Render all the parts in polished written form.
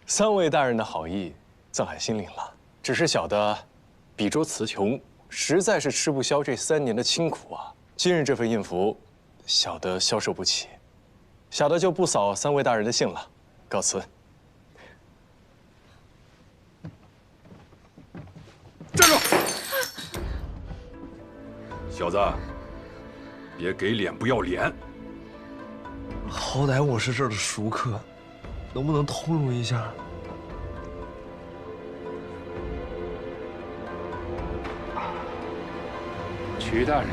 三位大人的好意，藏海心领了。只是小的比周词穷，实在是吃不消这3年的清苦啊。今日这份印符，小的消受不起，小的就不扫三位大人的兴了，告辞。站住！小子，别给脸不要脸！好歹我是这儿的熟客，能不能通融一下？曲大人，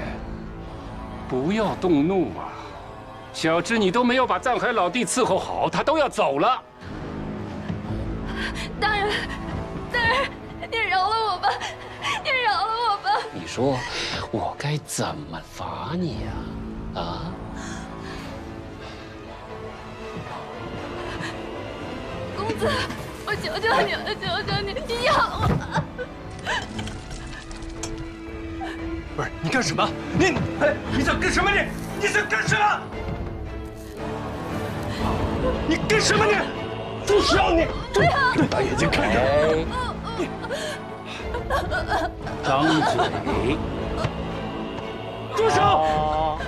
不要动怒啊！小侄你都没有把藏海老弟伺候好，他都要走了。大人，大人，你饶了我吧，你饶了我吧！你说我该怎么罚你呀？啊？公子，我求求你了，求求你，你养我！不是你干什么？你想干什么？你想干什么？你干什么你？住手你！大眼睛看着！张嘴！住手！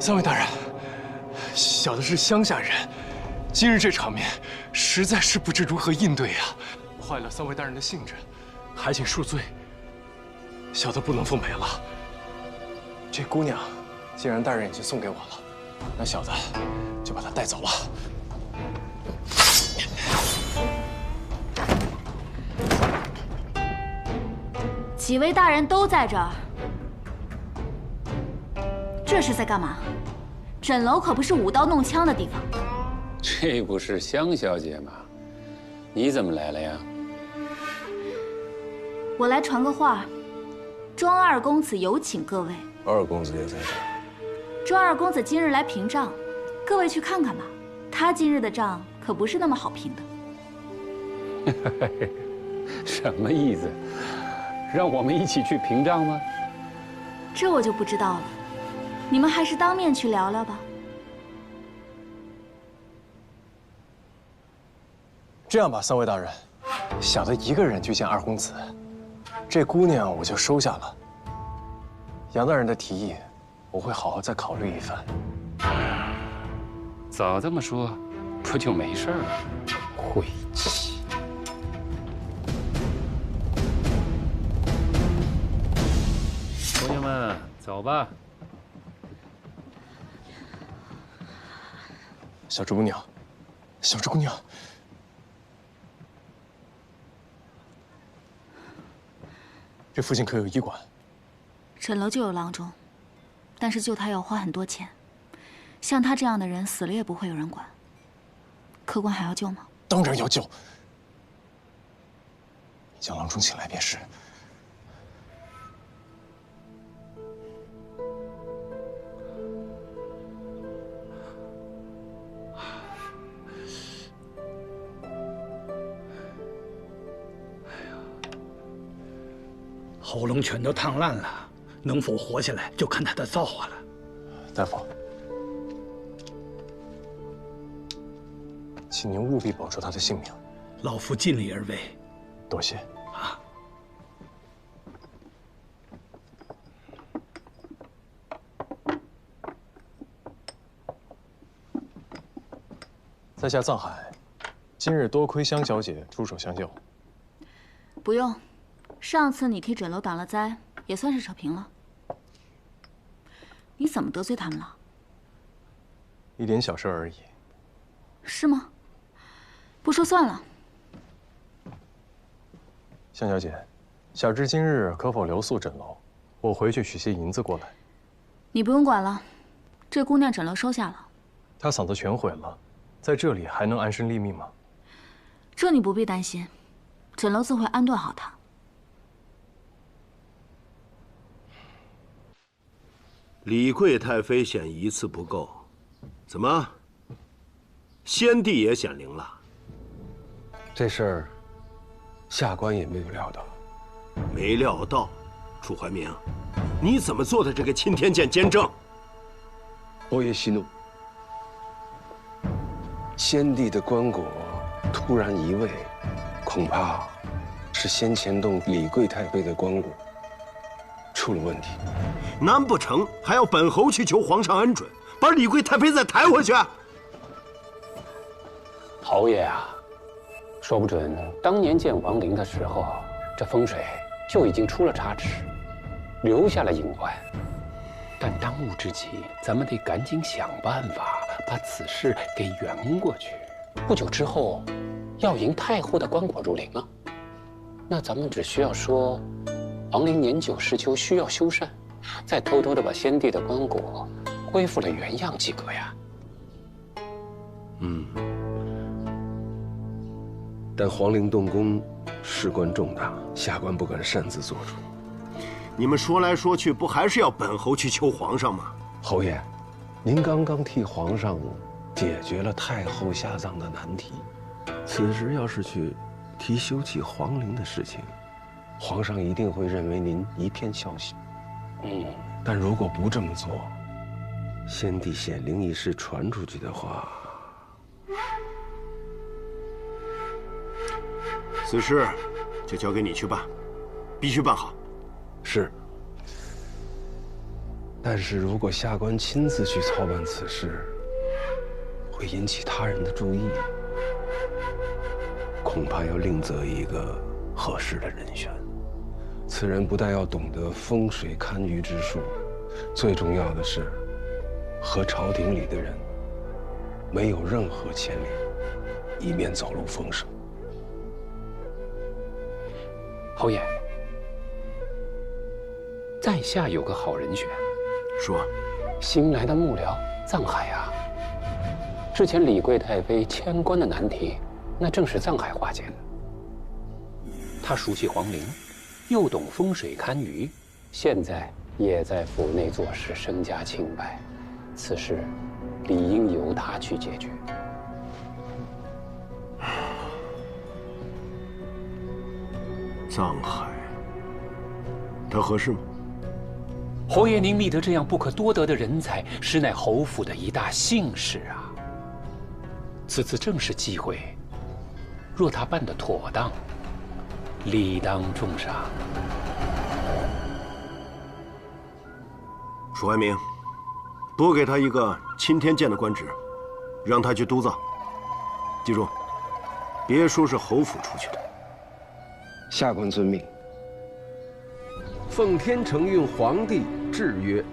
三位大人，小的是乡下人，今日这场面，实在是不知如何应对呀，坏了三位大人的兴致，还请恕罪。小的不能奉陪了。这姑娘，既然大人已经送给我了，那小的就把她带走了。几位大人都在这儿，这是在干嘛？枕楼可不是舞刀弄枪的地方。这不是香小姐吗？你怎么来了呀？我来传个话，庄二公子有请各位。二公子也在这儿。庄二公子今日来平账，各位去看看吧。他今日的账可不是那么好平的。什么意思？让我们一起去平账吗？这我就不知道了。你们还是当面去聊聊吧。这样吧，三位大人，小的一个人去见二公子，这姑娘我就收下了。杨大人的提议，我会好好再考虑一番。早这么说，不就没事了？晦气！姑娘们，走吧。小芝姑娘，小芝姑娘，这附近可有医馆？枕楼就有郎中，但是救他要花很多钱。像他这样的人死了也不会有人管。客官还要救吗？当然要救。将郎中请来便是。喉咙全都烫烂了，能否活下来就看他的造化了。大夫，请您务必保住他的性命。老夫尽力而为。多谢。啊。在下藏海，今日多亏香小姐出手相救。不用。上次你替枕楼挡了灾，也算是扯平了。你怎么得罪他们了？一点小事而已。是吗？不说算了。香小姐，小芝今日可否留宿枕楼？我回去取些银子过来。你不用管了，这姑娘枕楼收下了。她嗓子全毁了，在这里还能安身立命吗？这你不必担心，枕楼自会安顿好她。李贵太妃显一次不够，怎么？先帝也显灵了？这事儿，下官也没有料到。没料到，楚怀明，你怎么做的这个钦天监监正？侯爷息怒。先帝的棺椁突然移位，恐怕是先前动李贵太妃的棺椁出了问题。难不成还要本侯去求皇上恩准，把李贵太妃再抬回去？侯爷啊，说不准当年见王陵的时候，这风水就已经出了差池，留下了隐患。但当务之急，咱们得赶紧想办法把此事给圆过去。不久之后，要迎太后的棺椁入陵了。那咱们只需要说，王陵年久失修，需要修缮，再偷偷的把先帝的棺椁恢复了原样即可呀。但皇陵动工事关重大，下官不敢擅自做主。你们说来说去，不还是要本侯去求皇上吗？侯爷，您刚刚替皇上解决了太后下葬的难题，此时要是去提修葺皇陵的事情，皇上一定会认为您一片孝心。但如果不这么做，先帝显灵一事传出去的话，此事就交给你去办，必须办好。是。但是如果下官亲自去操办此事，会引起他人的注意，恐怕要另择一个合适的人选。此人不但要懂得风水堪舆之术，最重要的是和朝廷里的人没有任何牵连，以免走漏风声。侯爷，在下有个好人选。说，新来的幕僚藏海啊。之前李贵太妃迁官的难题，那正是藏海化解的。他熟悉皇陵，又懂风水堪舆，现在也在府内做事，身家清白。此事理应由他去解决。藏海，他合适吗？侯爷，您觅得这样不可多得的人才，实乃侯府的一大幸事啊！此次正是机会，若他办得妥当，理当重赏。楚怀明，多给他一个钦天监的官职，让他去督造。记住，别说是侯府出去的。下官遵命。奉天承运皇帝制曰：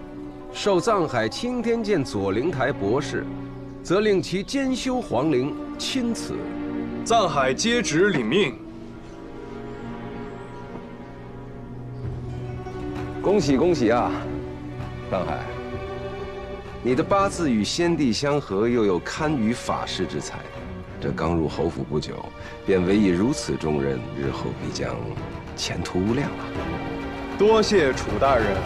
授藏海钦天监左灵台博士，则令其监修皇陵，钦此。藏海接旨领命。恭喜恭喜啊，藏海！你的八字与先帝相合，又有堪舆法事之才，这刚入侯府不久，便委以如此重任，日后必将前途无量啊！多谢楚大人。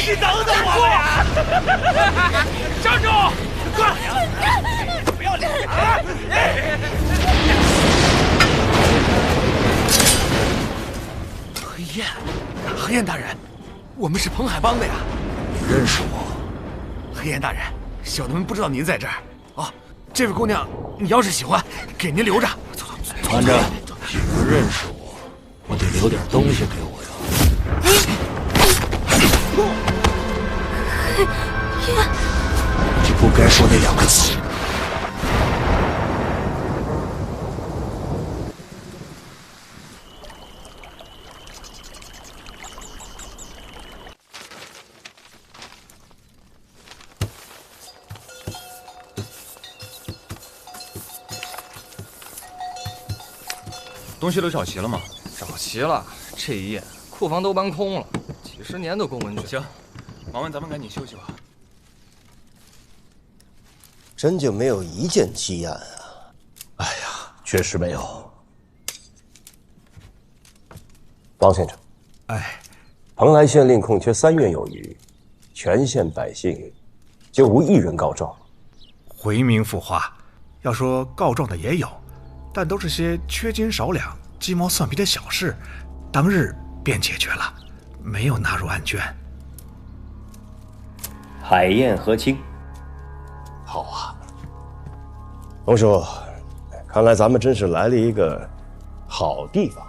你等等我们呀！站住！快！不要脸！黑燕大人，我们是蓬海帮的呀。认识我？黑燕大人，小的们不知道您在这儿。哦，这位姑娘，你要是喜欢，给您留着。走走走。团长，既然认识我，我得留点东西给我呀。你不该说那两个字。东西都找齐了吗？找齐了，这一夜库房都搬空了，几十年的公文卷。行，王文，咱们赶紧休息吧。真就没有一件积案啊？哎呀，确实没有。王县城，哎，蓬莱县令空缺3院有余，全县百姓就无一人告状。回民腐化，要说告状的也有，但都是些缺斤少两、鸡毛蒜皮的小事，当日便解决了，没有纳入案卷。海晏和亲。好啊，龙叔，看来咱们真是来了一个好地方。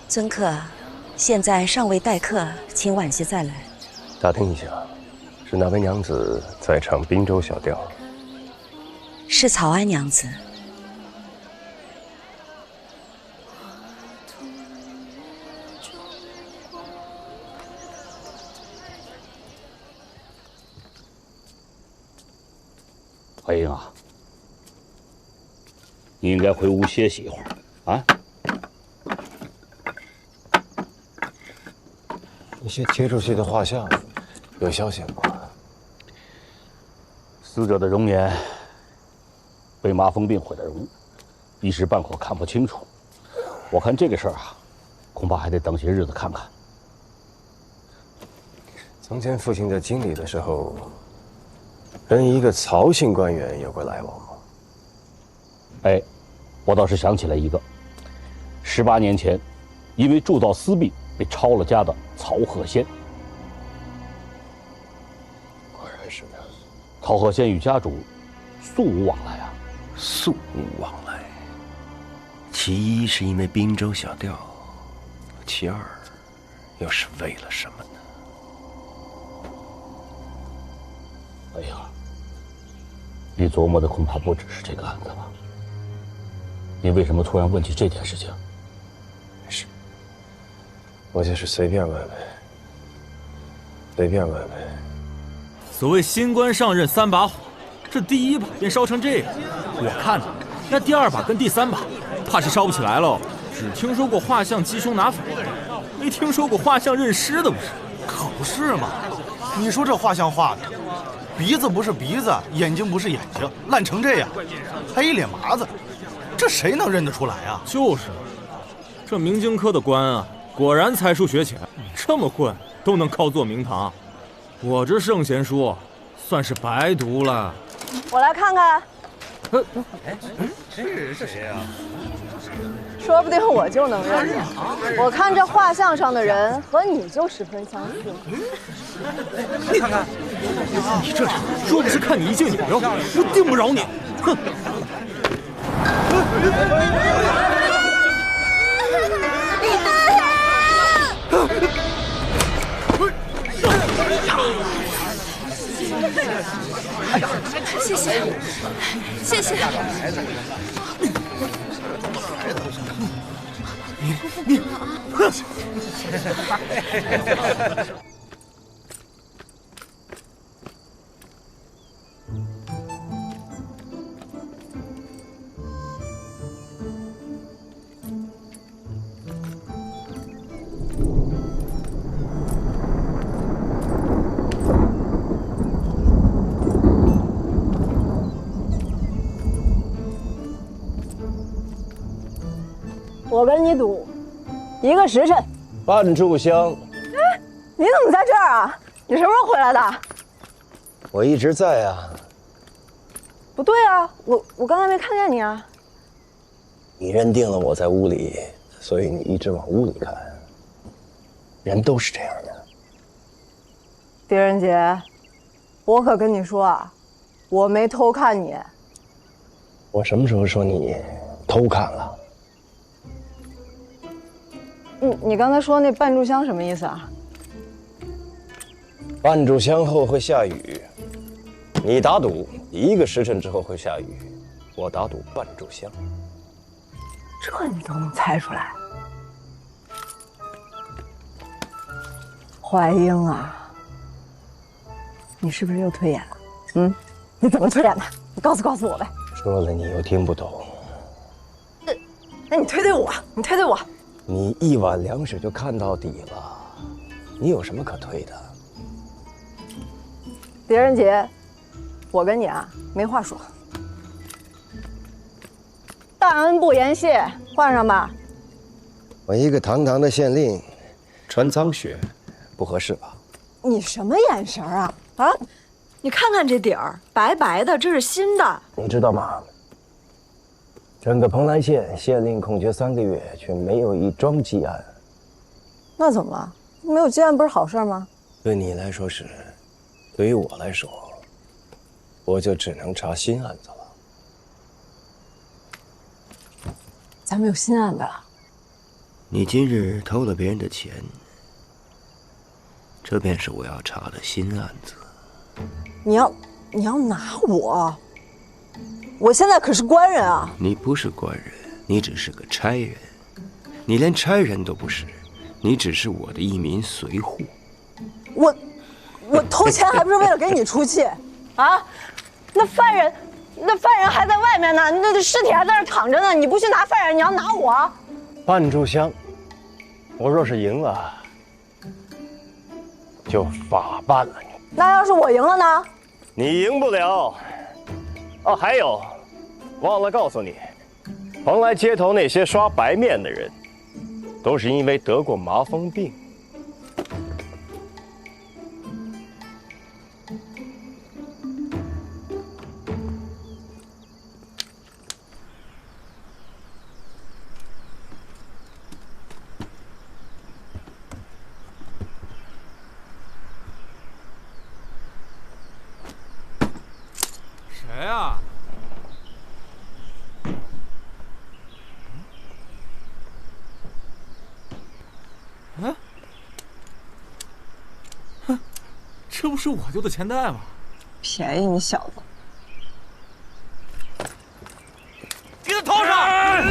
尊客，现在尚未待客，请晚些再来。打听一下，是哪位娘子在唱滨州小调？是草庵娘子。怀英啊，你应该回屋歇息一会儿啊。那些贴出去的画像，有消息吗？死者的容颜被麻风病毁了容，一时半会看不清楚。我看这个事儿啊，恐怕还得等些日子看看。从前父亲在京里的时候，跟一个曹姓官员有过来往吗？哎，我倒是想起来一个，18年前，因为铸造私币被抄了家的曹鹤仙。果然是呢。曹鹤仙与家主素无往来啊。素无往来。其一是因为滨州小调，其二又是为了什么呢？哎呀，你琢磨的恐怕不只是这个案子吧？你为什么突然问起这件事情？没事，我就是随便问问，随便问问。所谓新官上任3把火，这第一把便烧成这样，我看呢，那第2把跟第3把，怕是烧不起来喽。只听说过画像击胸拿粉，没听说过画像认尸的不是？可不是嘛！你说这画像画的，鼻子不是鼻子，眼睛不是眼睛，烂成这样，还一脸麻子，这谁能认得出来啊？就是，这明经科的官啊，果然才疏学浅，这么混都能高坐明堂。我这圣贤书算是白读了。我来看看。这是谁呀？说不定我就能认了。我看这画像上的人和你就十分相似。你看看，你这人若不是看你一介女妖，我定不饶你！哼！谢谢，谢谢。你，我跟你赌，1个时辰。半炷香。哎，你怎么在这儿啊？你什么时候回来的？我一直在啊。不对啊，我刚才没看见你啊。你认定了我在屋里，所以你一直往屋里看。人都是这样的。狄仁杰，我可跟你说啊，我没偷看你。我什么时候说你偷看了？你刚才说那半炷香什么意思啊？半炷香后会下雨，你打赌1个时辰之后会下雨，我打赌半炷香。这你都能猜出来？怀英啊，你是不是又推演了？你怎么推演的？你告诉我呗。说了你又听不懂。那你推我，你推我。你1碗凉水就看到底了，你有什么可推的？狄仁杰，我跟你啊没话说。大恩不言谢，换上吧。我一个堂堂的县令，穿脏靴，不合适吧？你什么眼神啊？啊！你看看这底儿，白白的，这是新的。你知道吗？整个蓬莱县县令空缺3个月，却没有一桩积案。那怎么了？没有积案不是好事吗？对你来说是，对于我来说，我就只能查新案子了。咱们有新案子了。你今日偷了别人的钱，这便是我要查的新案子。你要拿我？我现在可是官人啊！你不是官人，你只是个差人，你连差人都不是，你只是我的一名随扈。我偷钱还不是为了给你出气啊？那犯人还在外面呢，那尸体还在那躺着呢，你不去拿犯人，你要拿我？半炷香，我若是赢了，就法办了你。那要是我赢了呢？你赢不了。哦，还有，忘了告诉你，蓬莱街头那些刷白面的人，都是因为得过麻风病。谁呀？这不是我丢的钱袋吗？便宜你小子！给他套上！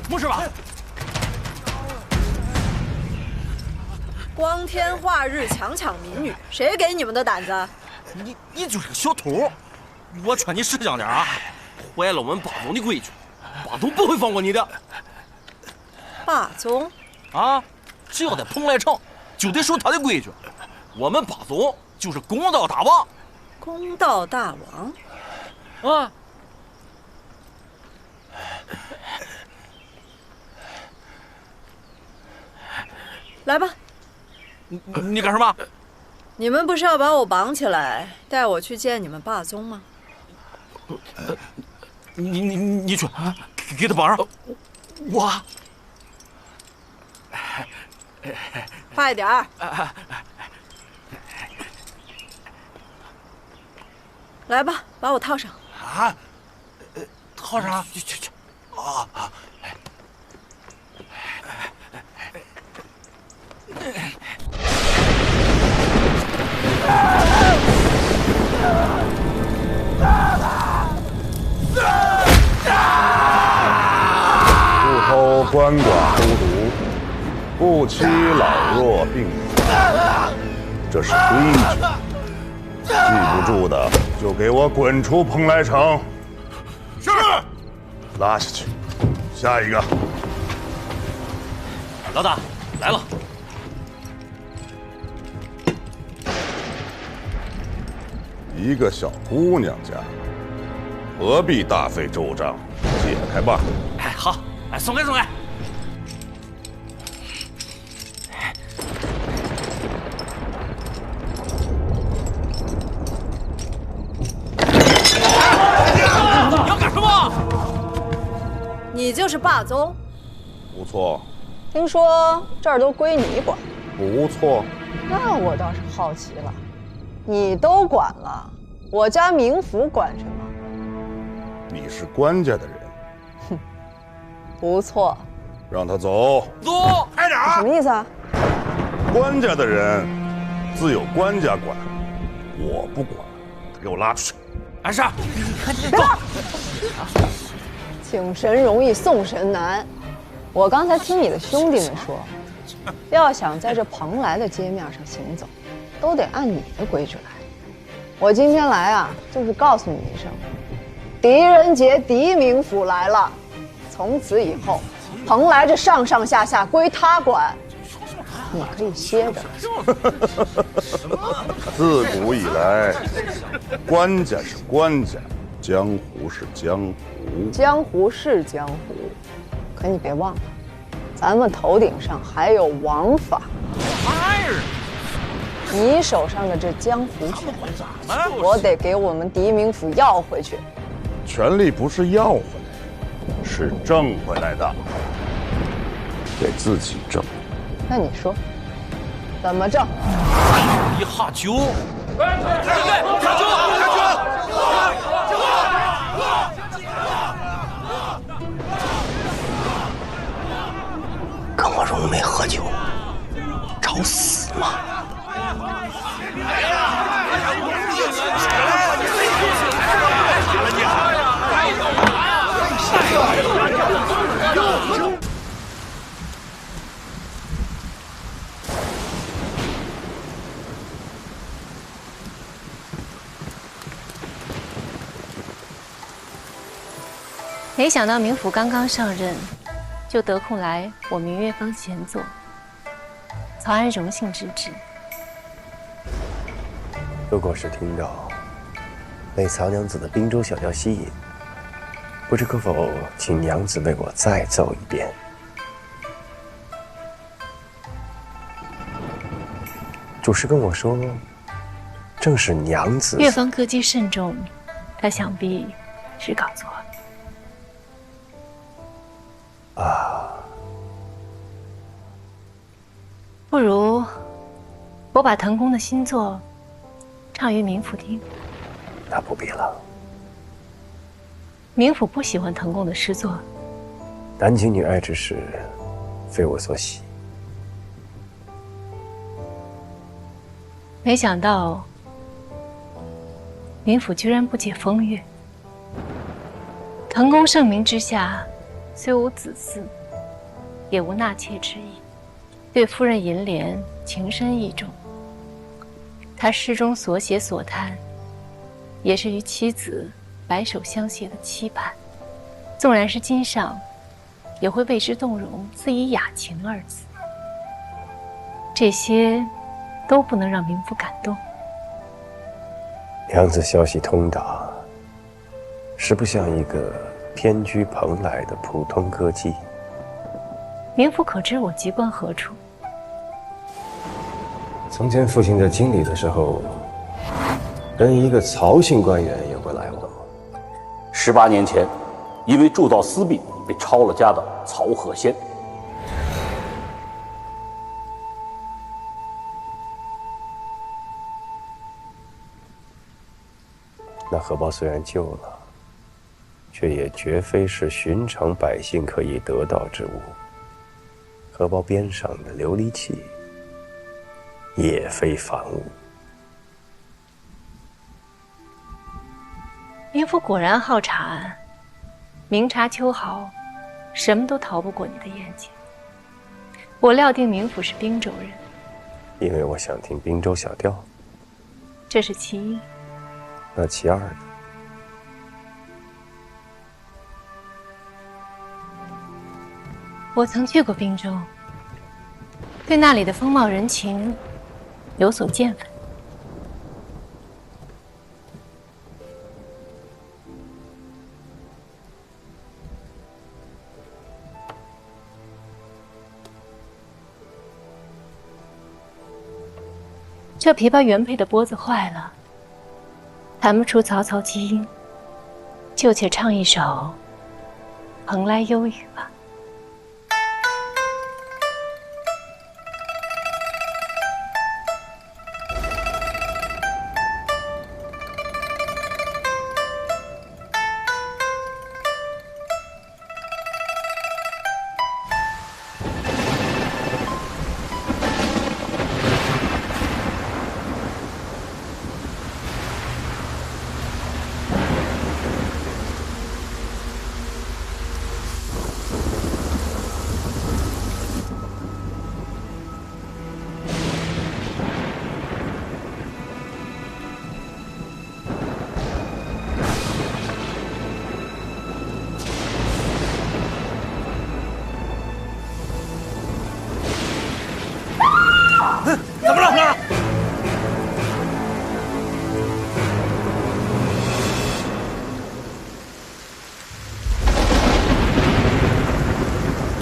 没事吧？光天化日强抢民女，谁给你们的胆子？你就是个小偷！我劝你识相点啊，坏了我们霸总的规矩，霸总不会放过你的。霸总啊，只要在蓬莱城，就得守他的规矩。我们霸总就是公道大王。公道大王啊！来吧。你干什么？你们不是要把我绑起来，带我去见你们霸宗吗？你去，给他绑上。我。快点儿！来吧，把我套上。啊？套上？去！啊！不偷鳏寡孤独，不欺老弱病苦，这是规矩。记不住的就给我滚出蓬莱城。是。拉下去。下一个。老大来了。一个小姑娘家，何必大费周章？解开吧。哎，好，哎，松开。你要干什么？你就是霸宗？不错。听说这儿都归你管？不错。那我倒是好奇了，你都管了，我家冥府管什么？你是官家的人，哼，不错。让他走。走，快点！什么意思啊？官家的人自有官家管，我不管，给我拉出去。安上，别动！请神容易送神难。我刚才听你的兄弟们说，要想在这蓬莱的街面上行走，都得按你的规矩来。我今天来啊，就是告诉你一声，狄仁杰狄冥府来了。从此以后，蓬莱这上上下下归他管，你可以歇着。自古以来，官家是官家，江湖是江湖。江湖是江湖，可你别忘了，咱们头顶上还有王法。你手上的这江湖权，我得给我们狄冥府要回去。权力不是要回来，是挣回来的，得自己挣。那你说，怎么挣？一下酒，跟我蓉妹喝酒，找死吗？没想到冥府刚刚上任，就得空来我明月坊闲坐，曹安荣幸之至。如果是听到被曹娘子的滨州小调吸引，不知可否请娘子为我再奏一遍？主事跟我说，正是娘子。月芳歌姬慎重，他想必是搞错了。不如我把腾空的新作唱于冥府听。那不必了。冥府不喜欢腾空的诗作。男情女爱之事，非我所喜。没想到冥府居然不解风月。腾空盛名之下，虽无子嗣，也无纳妾之意。对夫人银莲情深意重，他诗中所写所叹，也是与妻子白首相携的期盼。纵然是今上，也会为之动容，自以雅情二字。这些都不能让冥府感动。娘子消息通达，实不像一个偏居蓬莱的普通歌姬。冥府可知我籍贯何处？从前父亲在京里的时候，跟一个曹姓官员有过来往。18年前，因为铸造私币被抄了家的曹鹤仙。那荷包虽然旧了，却也绝非是寻常百姓可以得到之物。荷包边上的琉璃器，也非凡物。冥府果然好茶，明察秋毫，什么都逃不过你的眼睛。我料定冥府是滨州人，因为我想听滨州小调，这是其一。那其二呢？我曾去过滨州，对那里的风貌人情有所见闻。这琵琶原配的拨子坏了，弹不出嘈嘈基音，就且唱一首《蓬莱幽语》吧。怎么了，老二？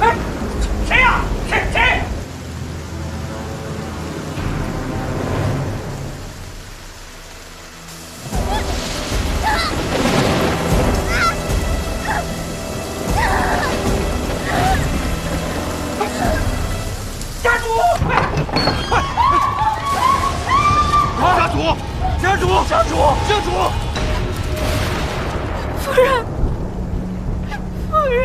哎，谁呀？谁？家主，快！家主！夫人，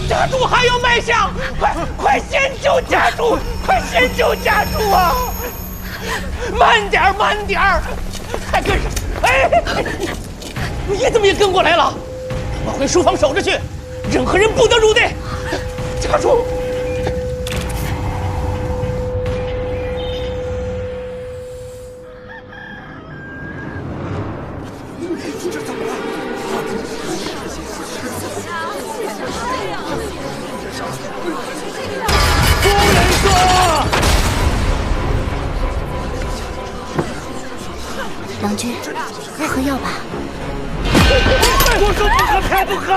家主还有脉象，快先救家主！快先救家主啊！慢点儿，还跟上！哎，你怎么也跟过来了？我回书房守着去，任何人不得入内。家主。郎君，喝药吧。我说不喝，才不喝！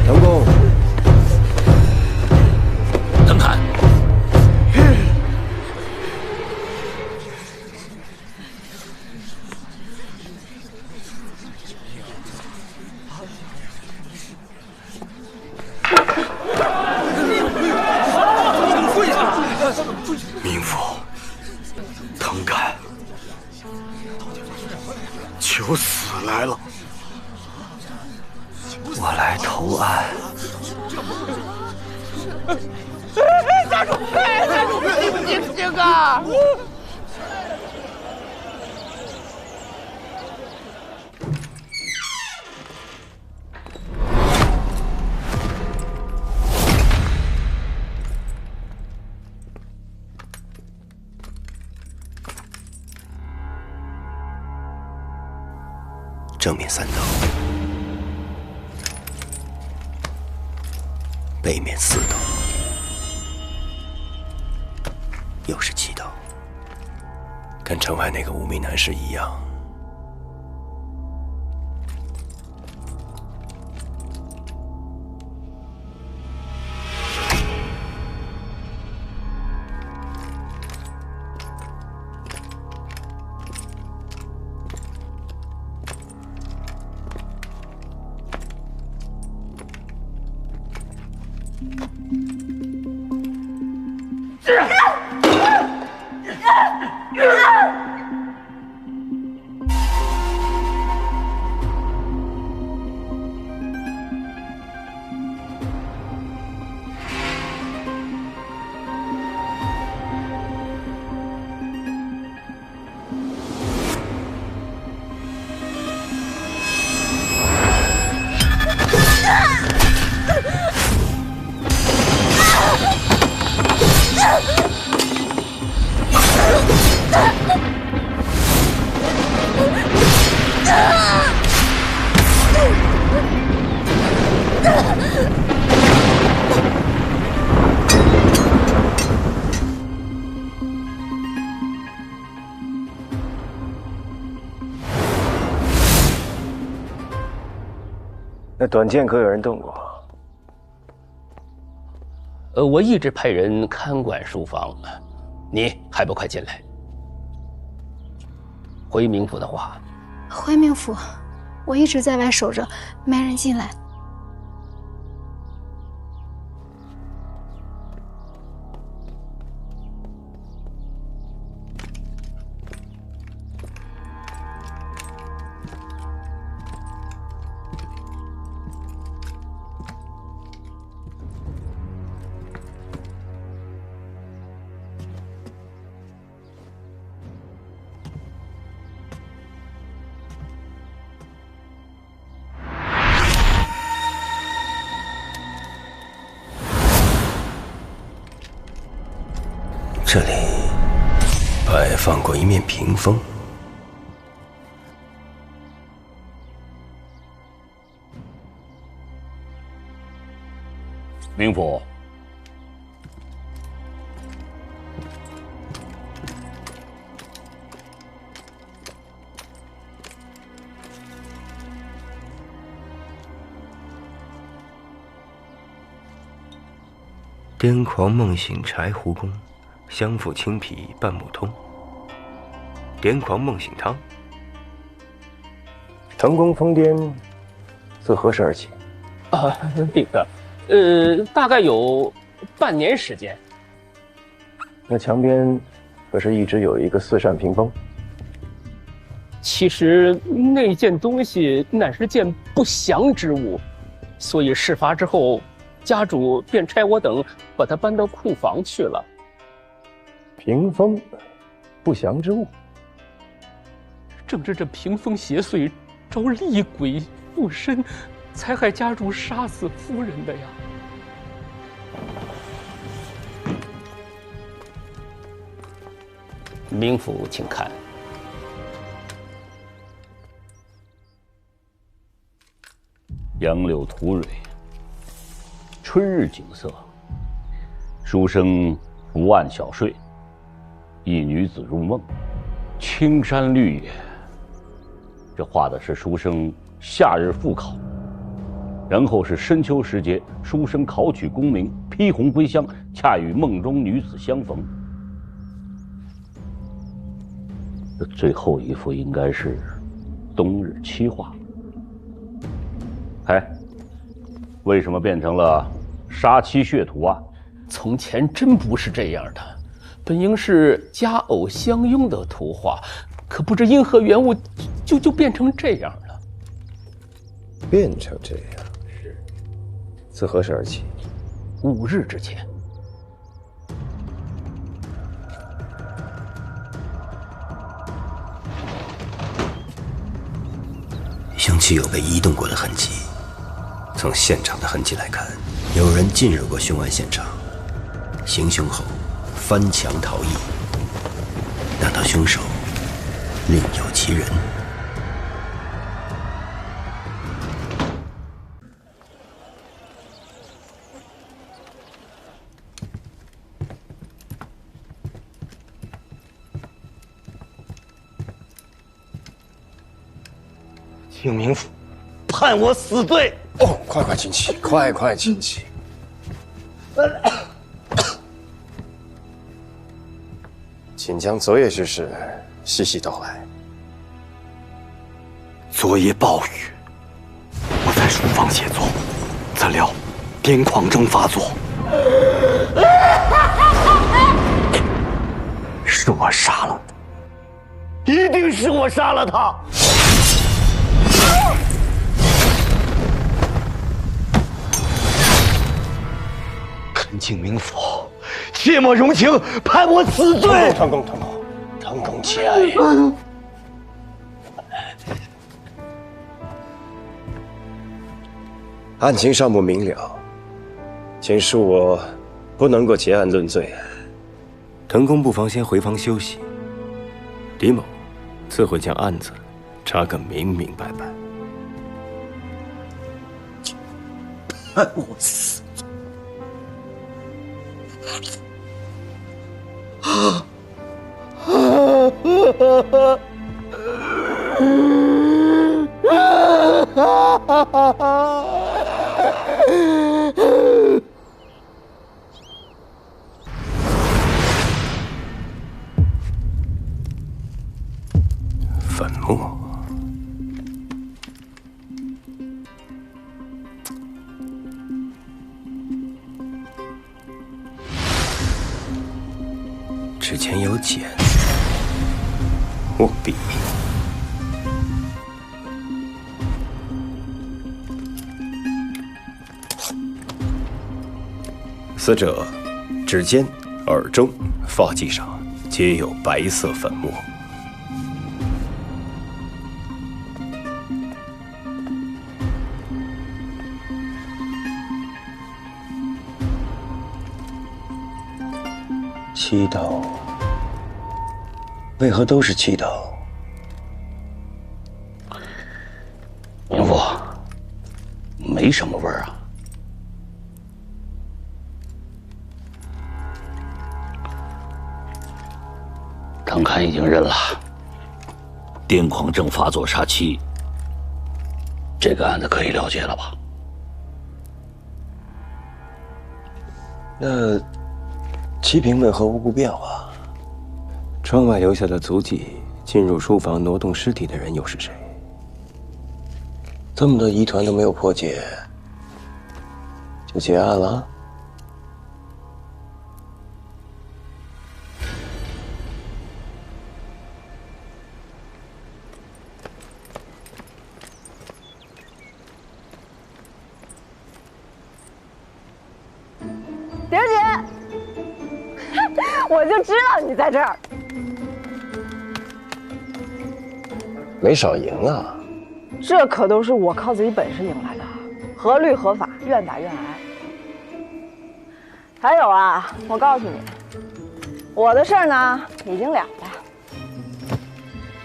杨公，邓凯，冥府，藤杆，求死来了！我来投案。家主，你们醒醒啊！正面3刀，背面4刀，又是7刀，跟城外那个无名男士一样。那短剑阁有人动过？我一直派人看管书房，你还不快进来？回冥府的话，回冥府，我一直在外守着，没人进来。这里摆放过一面屏风。冥府，癫狂梦醒柴胡功，相附青皮半木通。癫狂梦醒汤。腾公疯癫，自何时而起？大概有半年时间。那墙边可是一直有一个四扇屏风？其实那件东西乃是件不祥之物，所以事发之后，家主便差我等把它搬到库房去了。屏风，不祥之物。正是这屏风邪祟，招厉鬼附身，才害家主杀死夫人的呀。冥府，请看。杨柳吐蕊，春日景色。书生伏案小睡，一女子入梦，青山绿野。这画的是书生夏日复考，然后是深秋时节，书生考取功名，披红归乡，恰与梦中女子相逢。这最后一幅应该是冬日期画。哎，为什么变成了杀妻血图啊？从前真不是这样的，本应是佳偶相拥的图画，可不知因何缘故，就变成这样了。变成这样？是。自何时而起？5日之前。凶器有被移动过的痕迹。从现场的痕迹来看，有人进入过凶案现场，行凶后翻墙逃逸。难道凶手另有其人？清明府判我死罪。哦，快进去，快进去。请将昨夜之事细细道来。昨夜暴雨，我在书房写作，怎料癫狂症发作，是我杀了他，一定是我杀了他。恳请冥府切莫容情，判我死罪。腾公节哀。案情尚不明了，请恕我不能够结案论罪。腾公不妨先回房休息，李某自会将案子查个明明白白。判我死罪！粉末。之前有碱、墨笔，死者指尖、耳中、发髻上皆有白色粉末。七道，为何都是七道？明父，没什么味儿啊。唐侃已经认了，癫狂症发作杀妻，这个案子可以了结了吧？那七嫔为何无故变化？窗外留下的足迹，进入书房挪动尸体的人又是谁？这么多疑团都没有破解，就结案了？蝶儿姐，我就知道你在这儿。没少赢啊！这可都是我靠自己本事赢来的，合律合法，愿打愿挨。还有啊，我告诉你，我的事儿呢已经了了。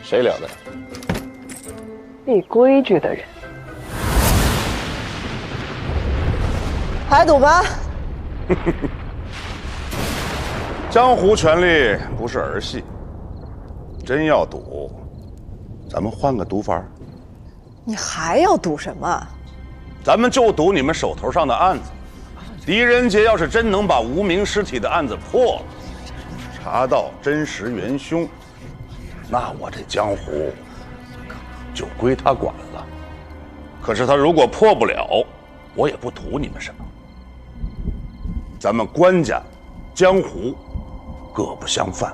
谁了的？立规矩的人。还赌吗？江湖权力不是儿戏，真要赌，咱们换个赌法。你还要赌什么？咱们就赌你们手头上的案子。狄仁杰要是真能把无名尸体的案子破了，查到真实元凶，那我这江湖就归他管了。可是他如果破不了，我也不图你们什么。咱们关家、江湖各不相犯。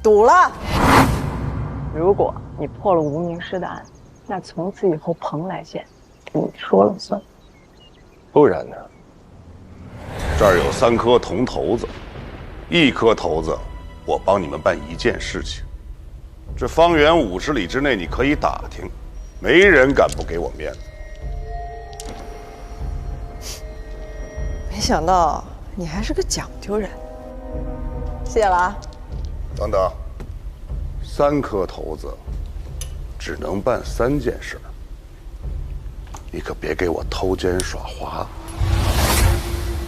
赌了。如果你破了无名尸的案，那从此以后蓬莱县你说了算。不然呢？这儿有3颗铜头子，1颗头子我帮你们办一件事情。这方圆50里之内你可以打听，没人敢不给我面子。没想到你还是个讲究人，谢了啊。等等，3颗头子只能办3件事，你可别给我偷奸耍滑。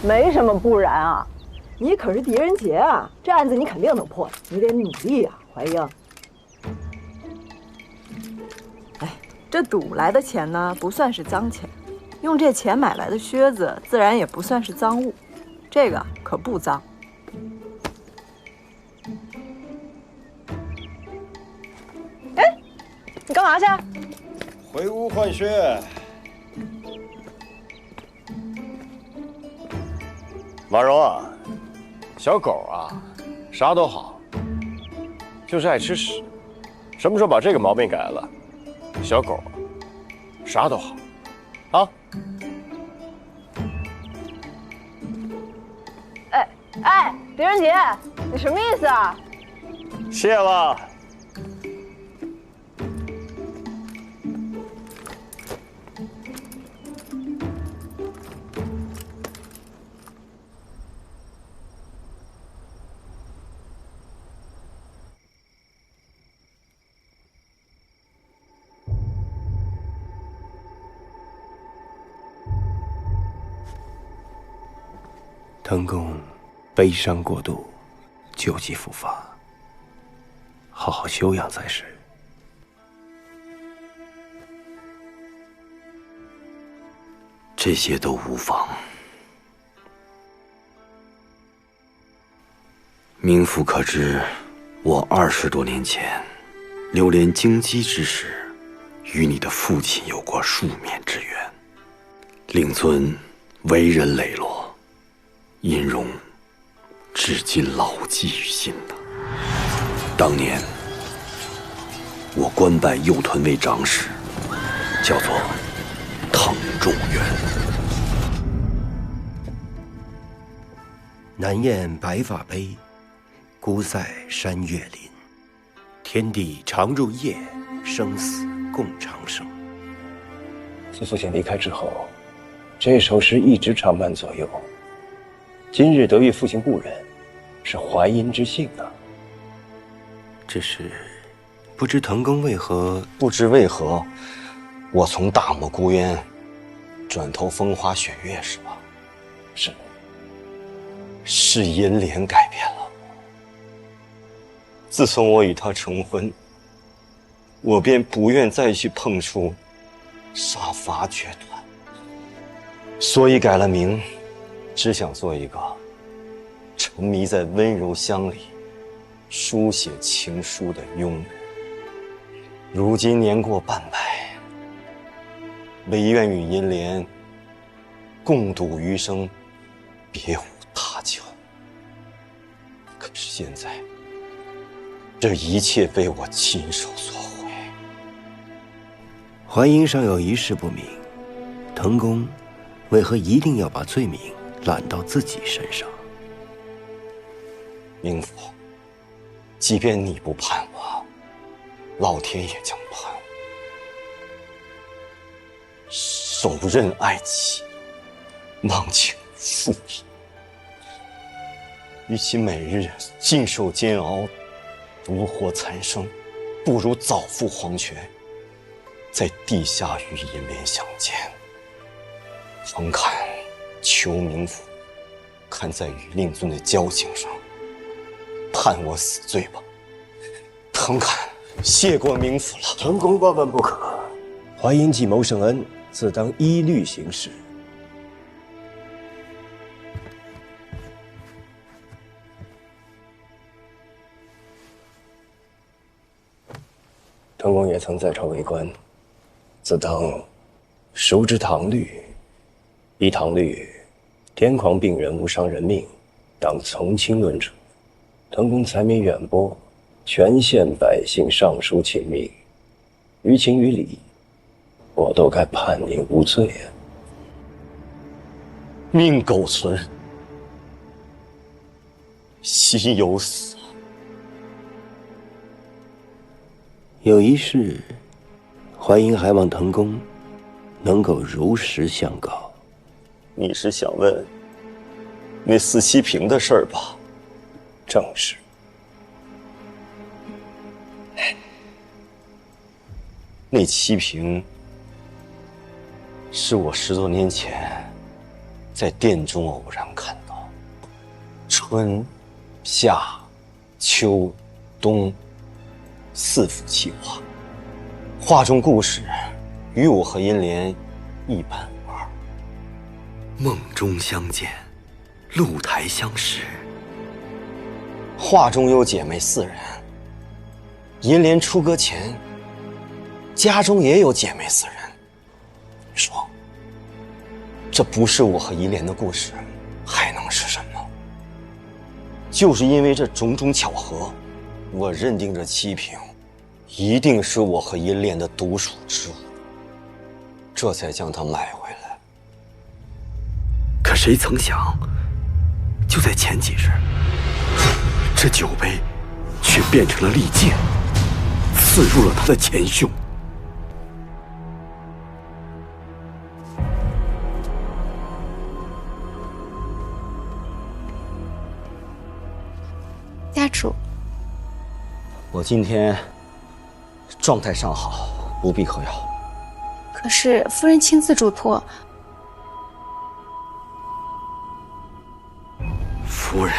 没什么不然啊，你可是狄仁杰啊，这案子你肯定能破，你得努力啊，怀英。哎，这赌来的钱呢，不算是脏钱，用这钱买来的靴子，自然也不算是赃物，这个可不脏。哎，你干嘛去？回屋换靴。马蓉啊，小狗啊，啥都好，就是爱吃屎。什么时候把这个毛病改了，小狗啥都好，啊？哎，狄仁杰，你什么意思啊？谢了。滕公悲伤过度，旧疾复发，好好休养才是。这些都无妨。明父可知，我20多年前流连京畿之时，与你的父亲有过数面之缘，令尊为人磊落，殷荣至今牢记于心的。当年我官拜右屯卫长史，叫做滕仲元。南雁白发悲，孤塞山岳林。天地常入夜，生死共长生。自父亲离开之后，这首诗一直常伴左右，今日得遇父亲故人，是怀阴之幸啊。只是不知滕公为何？不知为何，我从大漠孤烟转投风花雪月，是吧？是银莲改变了我。自从我与他成婚，我便不愿再去碰触杀伐决断，所以改了名，只想做一个沉迷在温柔乡里书写情书的庸人。如今年过半百，唯愿与银莲共度余生，别无他求。可是现在，这一切被我亲手所毁。淮阴尚有一事不明，滕公为何一定要把罪名揽到自己身上？冥府，即便你不判我，老天也将判我。手刃爱妻，忘情负义，与其每日尽受煎熬，独活残生，不如早赴黄泉，在地下与银莲相见。冯侃求冥府，看在与令尊的交情上，判我死罪吧。滕侃谢过冥府了。滕公万万不可！淮阴既谋圣恩，自当依律行事。滕公也曾在朝为官，自当熟知唐律。依唐律，癫狂病人无伤人命，当从轻论处。滕公才名远播，全县百姓上书请命，于情于理，我都该判您无罪啊！命苟存，心有死。有一事，淮阴还望滕公能够如实相告。你是想问那四七平的事儿吧？正是。那七平是我10多年前在殿中偶然看到，春、夏、秋、冬4幅气画，画中故事与我和银莲一般无二。梦中相见，露台相识。画中有姐妹4人，银莲出阁前，家中也有姐妹4人。你说，这不是我和银莲的故事，还能是什么？就是因为这种种巧合，我认定这七平一定是我和银莲的独属之物，这才将它买回来。可谁曾想，就在前几日，这酒杯却变成了利剑，刺入了他的前胸。家主，我今天状态尚好，不必喝药。可是夫人亲自嘱托。夫人，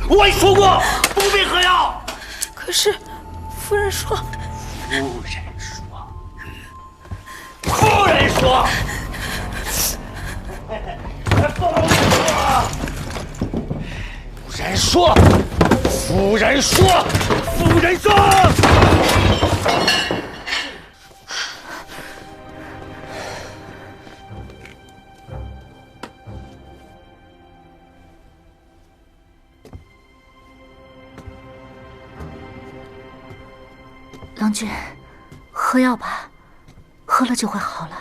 我也说过不必喝药。可是夫人说，夫人说，夫人说。郎君，喝药吧，喝了就会好了。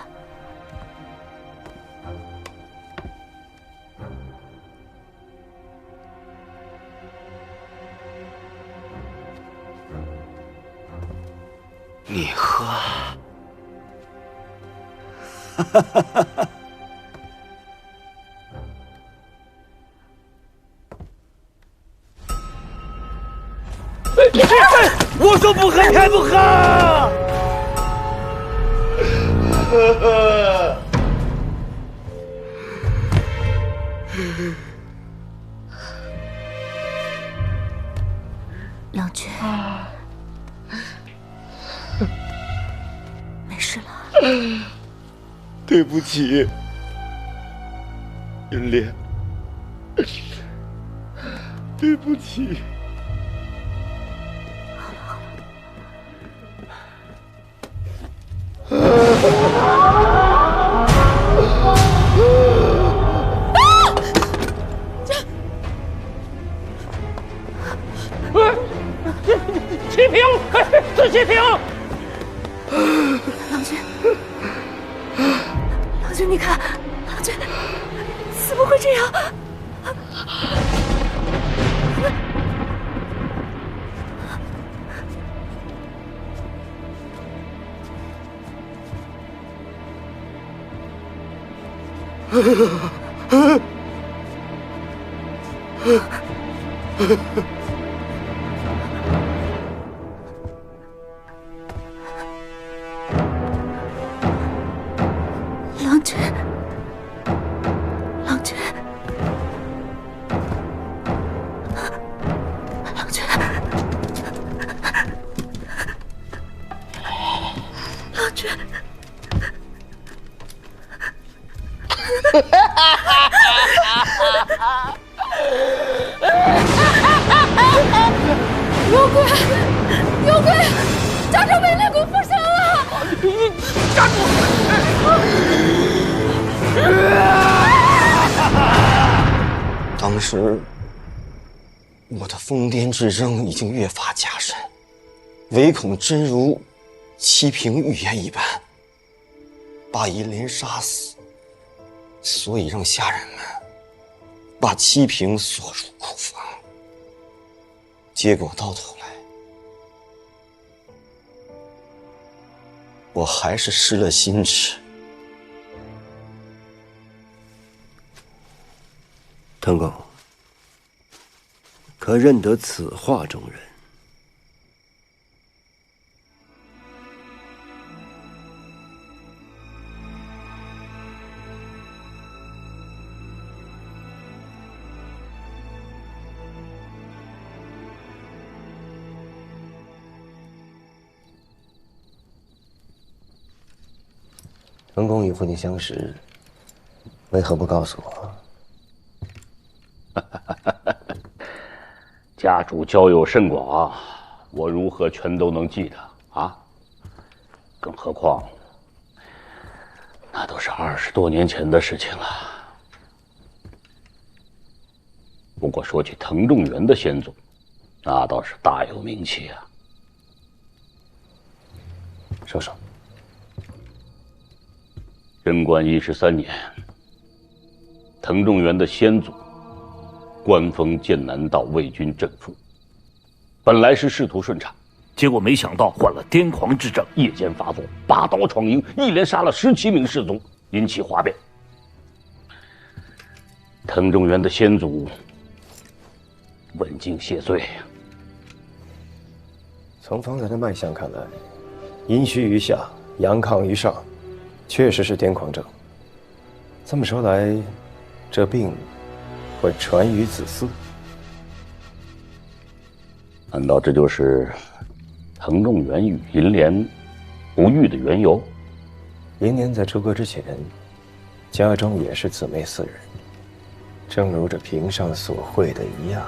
你喝，我说不喝，你还不喝？郎君，没事了。对不起，云莲，对不起。齐平，孙齐平，郎君，郎君，你看，郎君怎么会这样？郎君，郎君，郎君，郎君。有鬼！有鬼！家中被烈鬼附身了！站住！当时我的疯癫之症已经越发加深，唯恐真如齐平预言一般，把银莲杀死，所以让下人们把齐平锁入库房。结果到头来，我还是失了心智。滕公，可认得此画中人？滕公与父亲相识，为何不告诉我？家主交友甚广，我如何全都能记得啊？更何况，那都是20多年前的事情了。不过说起滕仲元的先祖，那倒是大有名气啊。说说。贞观13年，滕仲元的先祖官封剑南道魏军正副，本来是仕途顺畅，结果没想到患了癫狂之症，夜间发作，拔刀闯营，一连杀了17名士卒，引起哗变。滕仲元的先祖问津谢罪。从方才的脉象看来，阴虚于下，阳亢于上，确实是癫狂症。这么说来，这病会传于子嗣？难道这就是滕仲元与银莲不育的缘由？银莲在出阁之前，家中也是姊妹4人，正如这屏上所绘的一样。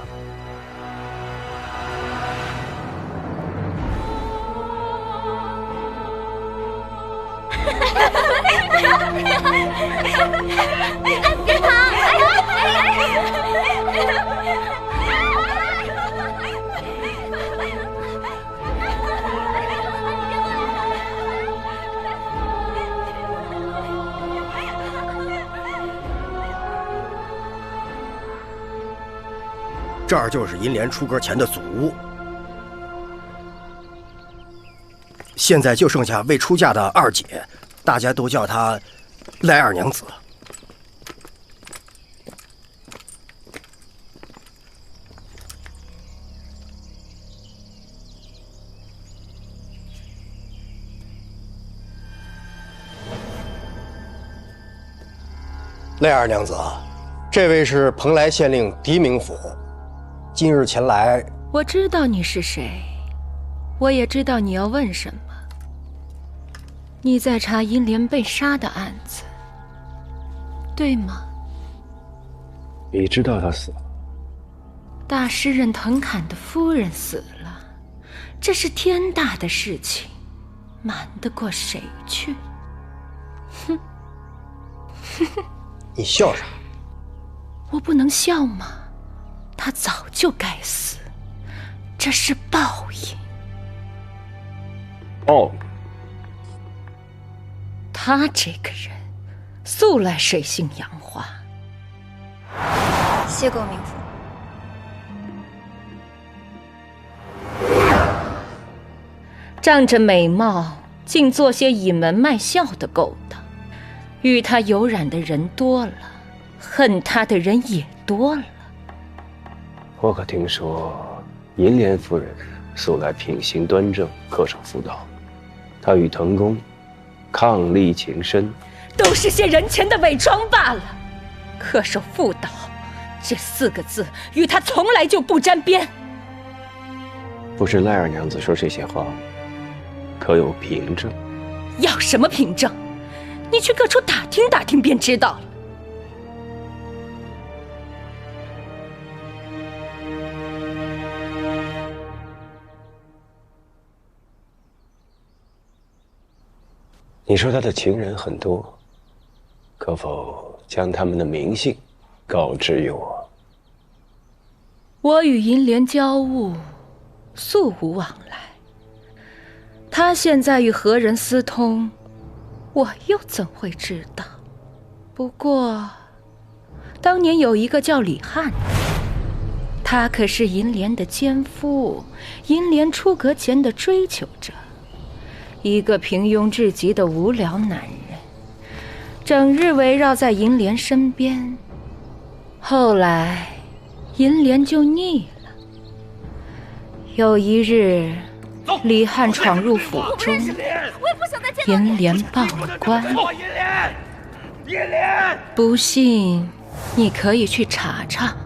别跑！这儿就是银莲出阁前的祖屋，现在就剩下未出嫁的2姐，大家都叫她赖二娘子。赖二娘子，这位是蓬莱县令狄明府，今日前来。我知道你是谁，我也知道你要问什么。你在查银莲被杀的案子，对吗？你知道他死了？大诗人藤侃的夫人死了，这是天大的事情，瞒得过谁去？哼，哼哼。你笑啥？我不能笑吗？他早就该死，这是报应。报应？他这个人素来水性杨花。谢过明府。仗着美貌，竟做些隐门卖笑的勾当。与他有染的人多了，恨他的人也多了。我可听说银莲夫人素来品行端正，恪守妇道。她与藤公伉俪情深，都是些人前的伪装罢了。恪守妇道这4个字与他从来就不沾边。不知赖二娘子说这些话，可有凭证？要什么凭证？你去各处打听打听便知道了。你说他的情人很多，可否将他们的名姓告知于我？我与银莲交恶，素无往来。他现在与何人私通，我又怎会知道？不过，当年有一个叫李翰的，他可是银莲的奸夫，银莲出阁前的追求者，一个平庸至极的无聊男人，整日围绕在银莲身边。后来，银莲就腻了。有一日，李翰闯入府中，银莲报了官。银莲，不信，你可以去查查。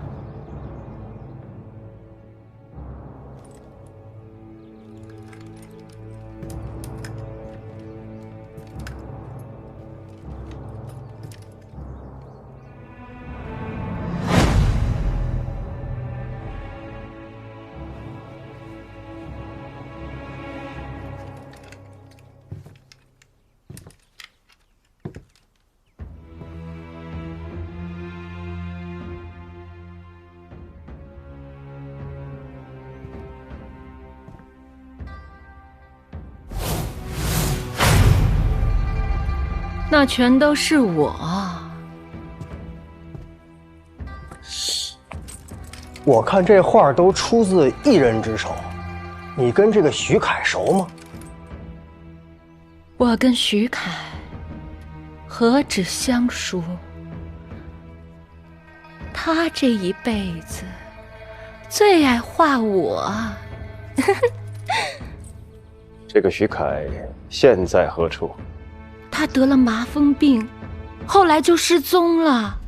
那全都是我。我看这画都出自一人之手，你跟这个徐凯熟吗？我跟徐凯何止相熟，他这一辈子最爱画我。这个徐凯现在何处？他得了麻风病，后来就失踪了。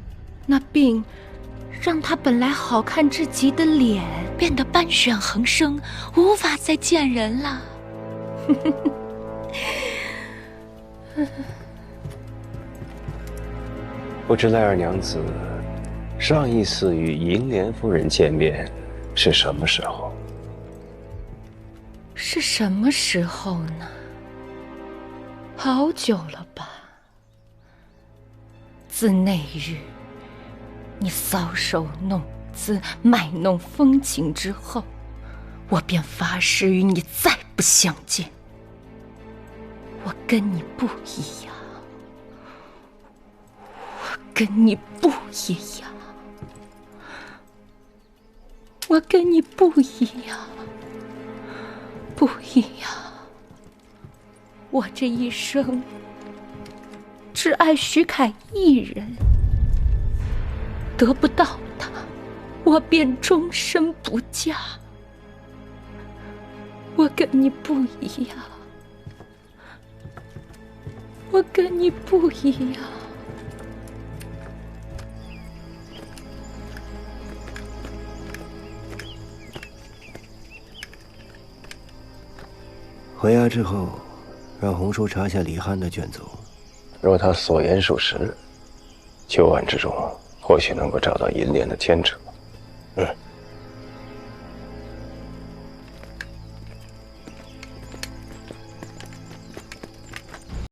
那病让他本来好看至极的脸变得斑旋横生，无法再见人了。不知赖二娘子上一次与银莲夫人见面是什么时候？是什么时候呢？好久了吧。自那日你搔首弄姿、卖弄风情之后，我便发誓与你再不相见。我跟你不一样，我跟你不一样，我跟你不一样，不一样。我这一生只爱徐凯一人，得不到他，我便终身不嫁。我跟你不一样，我跟你不一样。回衙之后，让红叔查下李翰的卷宗，若他所言属实，9案之中或许能够找到银莲的牵扯。